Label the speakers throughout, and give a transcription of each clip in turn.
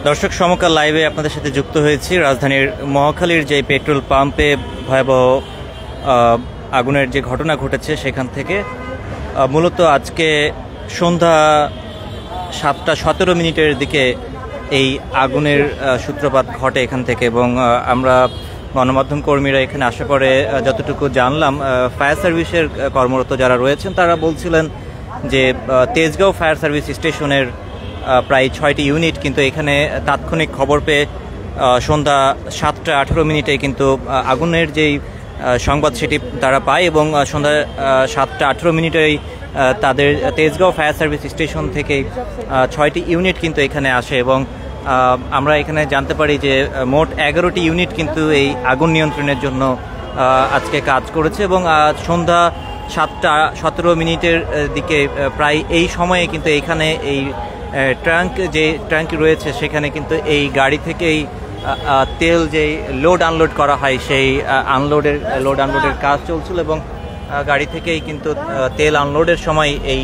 Speaker 1: দর্শক সমকাল লাইভে আপনাদের সাথে যুক্ত হয়েছি। রাজধানীর মহাখালীর যে পেট্রোল পাম্পে ভয়াবহ আগুনের যে ঘটনা ঘটেছে সেখান থেকে মূলত আজকে সন্ধ্যা 7:17 দিকে এই আগুনের সূত্রপাত ঘটে এখান থেকে। এবং আমরা গণমাধ্যম কর্মীরা এখানে আসার পরে যতটুকু জানলাম, ফায়ার সার্ভিসের কর্মরত যারা রয়েছেন তারা বলছিলেন যে তেজগাঁও ফায়ার সার্ভিস স্টেশনের প্রায় 6টি ইউনিট কিন্তু এখানে তাৎক্ষণিক খবর পেয়ে সন্ধ্যা 7:18 কিন্তু আগুনের যেই সংবাদ সেটি তারা পায় এবং সন্ধ্যা 7:18 তাদের তেজগাঁও ফায়ার সার্ভিস স্টেশন থেকে 6টি ইউনিট কিন্তু এখানে আসে। এবং আমরা এখানে জানতে পারি যে মোট 11টি ইউনিট কিন্তু এই আগুন নিয়ন্ত্রণের জন্য আজকে কাজ করেছে। এবং সন্ধ্যা 7:17 দিকে প্রায় এই সময়ে কিন্তু এখানে এই ট্যাঙ্ক রয়েছে সেখানে কিন্তু এই গাড়ি থেকেই তেল যে লোড আনলোড করা হয় সেই লোড আনলোডের কাজ চলছিল। এবং গাড়ি থেকেই কিন্তু তেল আনলোডের সময় এই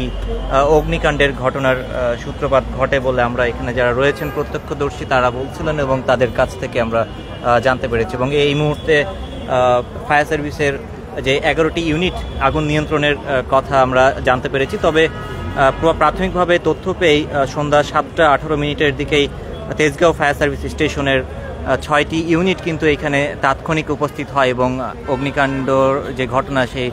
Speaker 1: অগ্নিকাণ্ডের ঘটনার সূত্রপাত ঘটে বলে আমরা এখানে যারা রয়েছেন প্রত্যক্ষদর্শী তারা বলছিলেন এবং তাদের কাছ থেকে আমরা জানতে পেরেছি। এবং এই মুহূর্তে ফায়ার সার্ভিসের যে 11টি ইউনিট আগুন নিয়ন্ত্রণের কথা আমরা জানতে পেরেছি। তবে প্রাথমিকভাবে তথ্য পেয়ে সন্ধ্যা 7:18 দিকেই তেজগাঁও ফায়ার সার্ভিস স্টেশনের 6টি ইউনিট কিন্তু এখানে তাৎক্ষণিক উপস্থিত হয় এবং অগ্নিকাণ্ডর যে ঘটনা সেই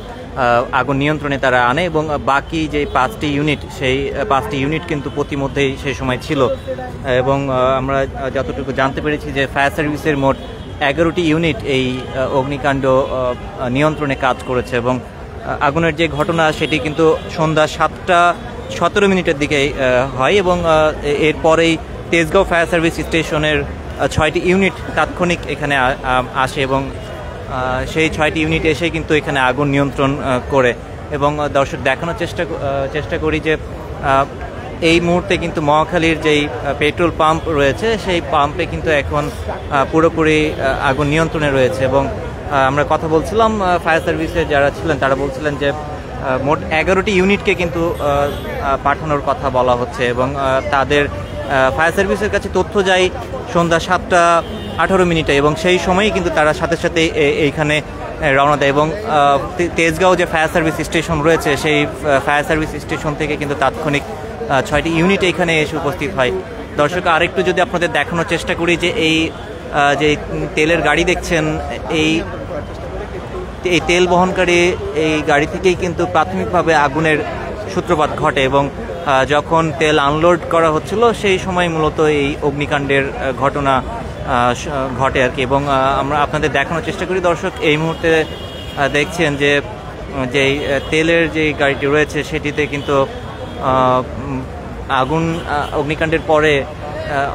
Speaker 1: আগুন নিয়ন্ত্রণে তারা আনে। এবং বাকি যে 5টি ইউনিট সেই 5টি ইউনিট কিন্তু প্রতিমধ্যেই সেই সময় ছিল। এবং আমরা যতটুকু জানতে পেরেছি যে ফায়ার সার্ভিসের মোট 11টি ইউনিট এই অগ্নিকাণ্ড নিয়ন্ত্রণে কাজ করেছে। এবং আগুনের যে ঘটনা সেটি কিন্তু সন্ধ্যা 7:17 দিকে হয় এবং এরপরেই তেজগাঁও ফায়ার সার্ভিস স্টেশনের 6টি ইউনিট তাৎক্ষণিক এখানে আসে এবং সেই 6টি ইউনিট এসে কিন্তু এখানে আগুন নিয়ন্ত্রণ করে। এবং দর্শক দেখানোর চেষ্টা করি যে এই মুহূর্তে কিন্তু মহাখালীর যেই পেট্রোল পাম্প রয়েছে সেই পাম্পে কিন্তু এখন পুরোপুরি আগুন নিয়ন্ত্রণে রয়েছে। এবং আমরা কথা বলছিলাম ফায়ার সার্ভিসে যারা ছিলেন তারা বলছিলেন যে মোট 11টি ইউনিটকে কিন্তু পাঠানোর কথা বলা হচ্ছে। এবং তাদের ফায়ার সার্ভিসের কাছে তথ্য যায় সন্ধ্যা 7:18 এবং সেই সময়ই কিন্তু তারা সাথে সাথে এইখানে রওনা দেয়। এবং তেজগাঁও যে ফায়ার সার্ভিস স্টেশন রয়েছে সেই ফায়ার সার্ভিস স্টেশন থেকে কিন্তু তাৎক্ষণিক 6টি ইউনিট এখানে এসে উপস্থিত হয়। দর্শক আরেকটু যদি আপনাদের দেখানোর চেষ্টা করি যে এই যে তেলের গাড়ি দেখছেন এই তেল বহনকারী এই গাড়ি থেকেই কিন্তু প্রাথমিকভাবে আগুনের সূত্রপাত ঘটে। এবং যখন তেল আনলোড করা হচ্ছিল সেই সময় মূলত এই অগ্নিকাণ্ডের ঘটনা ঘটে আর কি। এবং আমরা আপনাদের দেখানোর চেষ্টা করি দর্শক, এই মুহূর্তে দেখছেন যে যেই তেলের যে গাড়িটি রয়েছে সেটিতে কিন্তু অগ্নিকাণ্ডের পরে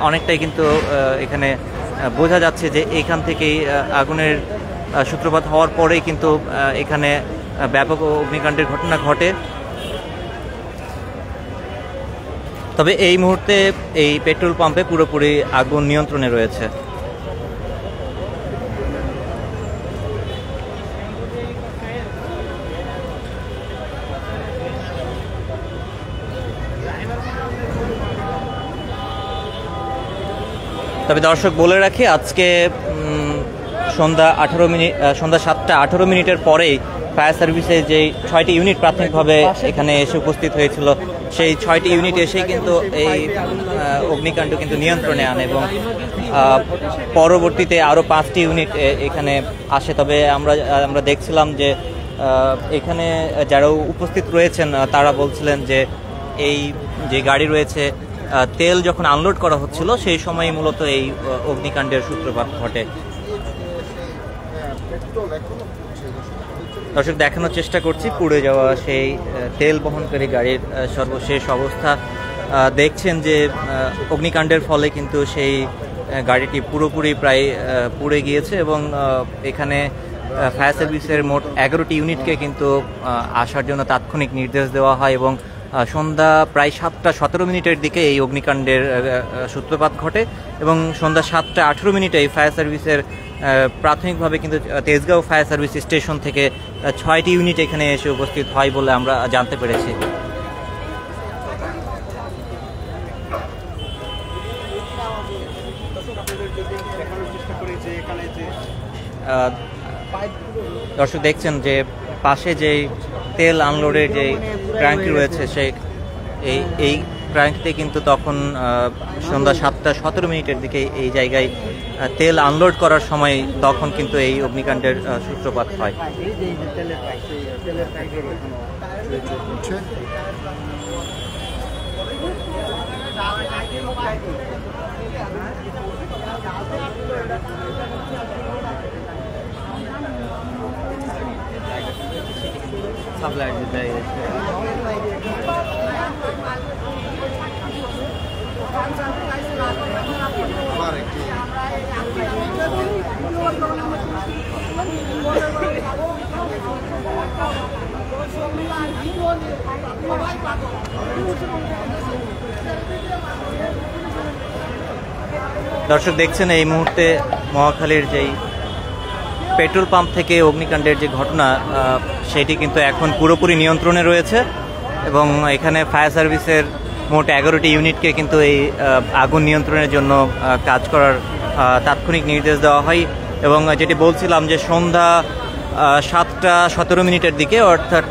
Speaker 1: অনেকটাই কিন্তু এখানে বোঝা যাচ্ছে যে এখান থেকেই আগুনের সূত্রপাত হওয়ার পরেই কিন্তু এখানে ব্যাপক অগ্নিকাণ্ডের ঘটনা ঘটে। তবে এই মুহূর্তে এই পেট্রোল পাম্পে পুরোপুরি আগুন নিয়ন্ত্রণে রয়েছে। তবে দর্শক বলে রাখি আজকে সন্ধ্যা 7:18 পরেই ফায়ার সার্ভিসে যে 6টি ইউনিট প্রাথমিকভাবে এখানে এসে উপস্থিত হয়েছিল সেই 6টি ইউনিট এসেই কিন্তু এই অগ্নিকাণ্ড কিন্তু নিয়ন্ত্রণে আনে এবং পরবর্তীতে আরও 5টি ইউনিট এখানে আসে। তবে আমরা দেখছিলাম যে এখানে যারা উপস্থিত রয়েছেন তারা বলছিলেন যে এই যে গাড়ি রয়েছে তেল যখন আনলোড করা হচ্ছিল সেই সময় মূলত এই অগ্নিকাণ্ডের সূত্রপাত ঘটে। দর্শক দেখানোর চেষ্টা করছি পুড়ে যাওয়া সেই তেল বহনকারী গাড়ির সর্বশেষ অবস্থা। দেখছেন যে অগ্নিকাণ্ডের ফলে কিন্তু সেই গাড়িটি পুরোপুরি প্রায় পুড়ে গিয়েছে এবং এখানে ফায়ার সার্ভিসের মোট 11টি ইউনিটকে কিন্তু আসার জন্য তাৎক্ষণিক নির্দেশ দেওয়া হয় এবং সন্ধ্যা প্রায় 7:17 দিকে এই অগ্নিকাণ্ডের সূত্রপাত ঘটে এবং সন্ধ্যা 7:18 ফায়ার সার্ভিসের প্রাথমিকভাবে কিন্তু তেজগাঁও ফায়ার সার্ভিস স্টেশন থেকে 6টি ইউনিট এখানে এসে উপস্থিত হয় বলে আমরা জানতে পেরেছি। দর্শক দেখছেন যে পাশে যে তেল আনলোডের যে ট্যাঙ্কটি রয়েছে সেই এই ট্যাঙ্কতে কিন্তু তখন সন্ধ্যা 7:17 দিকে এই জায়গায় তেল আনলোড করার সময় তখন কিন্তু এই অগ্নিকাণ্ডের সূত্রপাত হয়। দর্শক দেখছেন এই মুহূর্তে মহাখালীর যেই পেট্রোল পাম্প থেকে অগ্নিকাণ্ডের যে ঘটনা সেটি কিন্তু এখন পুরোপুরি নিয়ন্ত্রণে রয়েছে এবং এখানে ফায়ার সার্ভিসের মোট 11টি ইউনিটকে কিন্তু এই আগুন নিয়ন্ত্রণের জন্য কাজ করার তাৎক্ষণিক নির্দেশ দেওয়া হয়। এবং যেটি বলছিলাম যে সন্ধ্যা 7:17 দিকে অর্থাৎ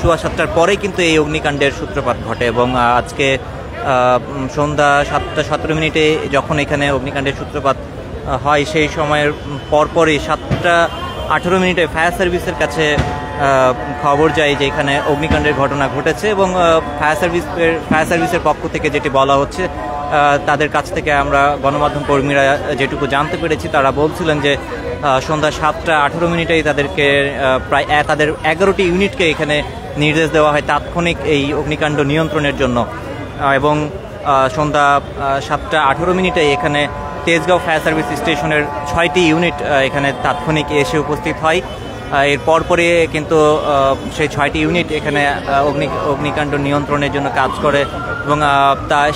Speaker 1: 7:15 পরেই কিন্তু এই অগ্নিকাণ্ডের সূত্রপাত ঘটে এবং আজকে সন্ধ্যা 7:17 যখন এখানে অগ্নিকাণ্ডের সূত্রপাত হয় সেই সময়ের পরপরই 7:18 ফায়ার সার্ভিসের কাছে খবর যায় যে এখানে অগ্নিকাণ্ডের ঘটনা ঘটেছে এবং ফায়ার সার্ভিসের পক্ষ থেকে যেটি বলা হচ্ছে তাদের কাছ থেকে আমরা গণমাধ্যম কর্মীরা যেটুকু জানতে পেরেছি তারা বলছিলেন যে সন্ধ্যা 7:18 তাদেরকে প্রায় তাদের 11টি ইউনিটকে এখানে নির্দেশ দেওয়া হয় তাৎক্ষণিক এই অগ্নিকাণ্ড নিয়ন্ত্রণের জন্য এবং সন্ধ্যা 7:18 এখানে তেজগাঁও ফায়ার সার্ভিস স্টেশনের 6টি ইউনিট এখানে তাৎক্ষণিক এসে উপস্থিত হয়। এর পরপরই কিন্তু সেই 6টি ইউনিট এখানে অগ্নিকাণ্ড নিয়ন্ত্রণের জন্য কাজ করে এবং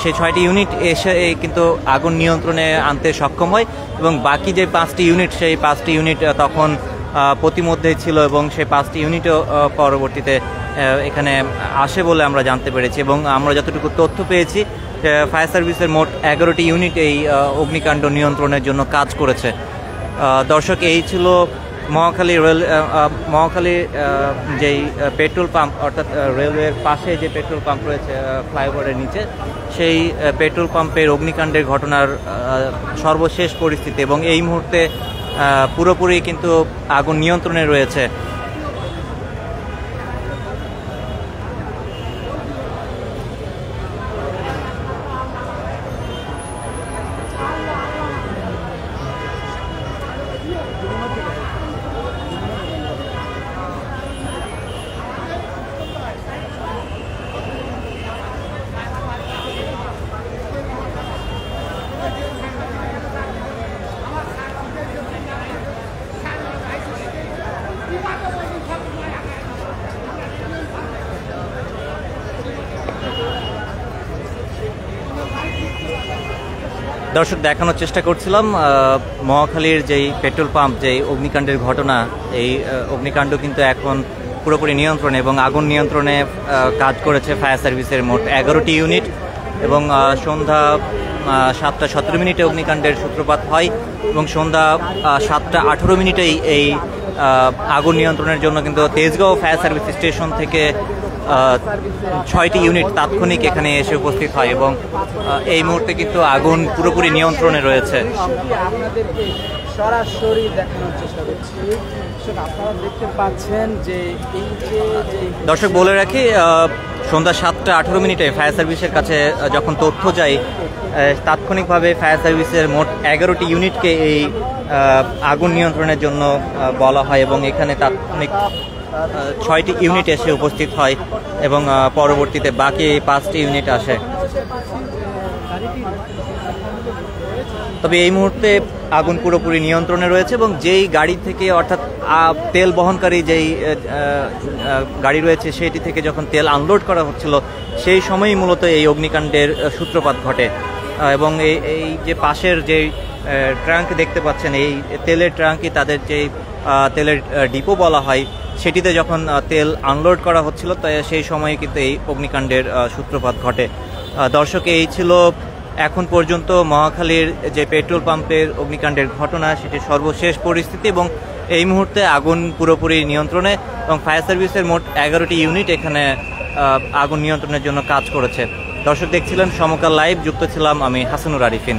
Speaker 1: সেই 6টি ইউনিট এসে কিন্তু আগুন নিয়ন্ত্রণে আনতে সক্ষম হয় এবং বাকি যে 5টি ইউনিট সেই 5টি ইউনিট তখন প্রতিমধ্যে ছিল এবং সেই 5টি ইউনিটও পরবর্তীতে এখানে আসে বলে আমরা জানতে পেরেছি এবং আমরা যতটুকু তথ্য পেয়েছি ফায়ার সার্ভিসের মোট 11টি ইউনিট এই অগ্নিকাণ্ড নিয়ন্ত্রণের জন্য কাজ করেছে। দর্শক এই ছিল মহাখালী যেই পেট্রোল পাম্প অর্থাৎ রেলওয়ের পাশে যে পেট্রোল পাম্প রয়েছে ফ্লাইওভারের নিচে সেই পেট্রোল পাম্পের অগ্নিকাণ্ডের ঘটনার সর্বশেষ পরিস্থিতি এবং এই মুহূর্তে পুরোপুরি কিন্তু আগুন নিয়ন্ত্রণে রয়েছে। দর্শক দেখানোর চেষ্টা করছিলাম মহাখালীর যেই পেট্রোল পাম্প যেই অগ্নিকাণ্ডের ঘটনা এই অগ্নিকাণ্ড কিন্তু এখন পুরোপুরি নিয়ন্ত্রণে এবং আগুন নিয়ন্ত্রণে কাজ করেছে ফায়ার সার্ভিসের মোট 11টি ইউনিট এবং সন্ধ্যা 7:17 অগ্নিকাণ্ডের সূত্রপাত হয় এবং সন্ধ্যা 7:18 এই আগুন নিয়ন্ত্রণের জন্য কিন্তু তেজগাঁও ফায়ার সার্ভিস স্টেশন থেকে 6টি ইউনিট তাৎক্ষণিক এখানে এসে উপস্থিত হয় এবং এই মুহূর্তে কিন্তু আগুন পুরোপুরি নিয়ন্ত্রণে রয়েছে।
Speaker 2: সরাসরি দেখানোর চেষ্টা করছি, আপনারা দেখতে পাচ্ছেন যে এই যে
Speaker 1: দর্শক বলে রাখি সন্ধ্যা 7:18 ফায়ার সার্ভিসের কাছে যখন তথ্য যায় তাৎক্ষণিকভাবে ফায়ার সার্ভিসের মোট 11টি ইউনিটকে এই আগুন নিয়ন্ত্রণের জন্য বলা হয় এবং এখানে তাৎক্ষণিক 6টি ইউনিট এসে উপস্থিত হয় এবং পরবর্তীতে বাকি 5টি ইউনিট আসে। তবে এই মুহূর্তে আগুন পুরোপুরি নিয়ন্ত্রণে রয়েছে এবং যেই গাড়ি থেকে অর্থাৎ তেল বহনকারী যেই গাড়ি রয়েছে সেটি থেকে যখন তেল আনলোড করা হচ্ছিল সেই সময়ই মূলত এই অগ্নিকাণ্ডের সূত্রপাত ঘটে এবং এই যে পাশের যে ট্রাঙ্ক দেখতে পাচ্ছেন, এই তেলের ট্রাঙ্কই তাদের যে তেলের ডিপো বলা হয়, সেটিতে যখন তেল আনলোড করা হচ্ছিল তাই সেই সময়ে কিন্তু এই অগ্নিকাণ্ডের সূত্রপাত ঘটে। দর্শক, এই ছিল এখন পর্যন্ত মহাখালীর যে পেট্রোল পাম্পের অগ্নিকাণ্ডের ঘটনা, সেটি সর্বশেষ পরিস্থিতি এবং এই মুহূর্তে আগুন পুরোপুরি নিয়ন্ত্রণে এবং ফায়ার সার্ভিসের মোট 11টি ইউনিট এখানে আগুন নিয়ন্ত্রণের জন্য কাজ করেছে। দর্শক, দেখছিলেন সমকাল লাইভ, যুক্ত ছিলাম আমি হাসানুর আরিফিন।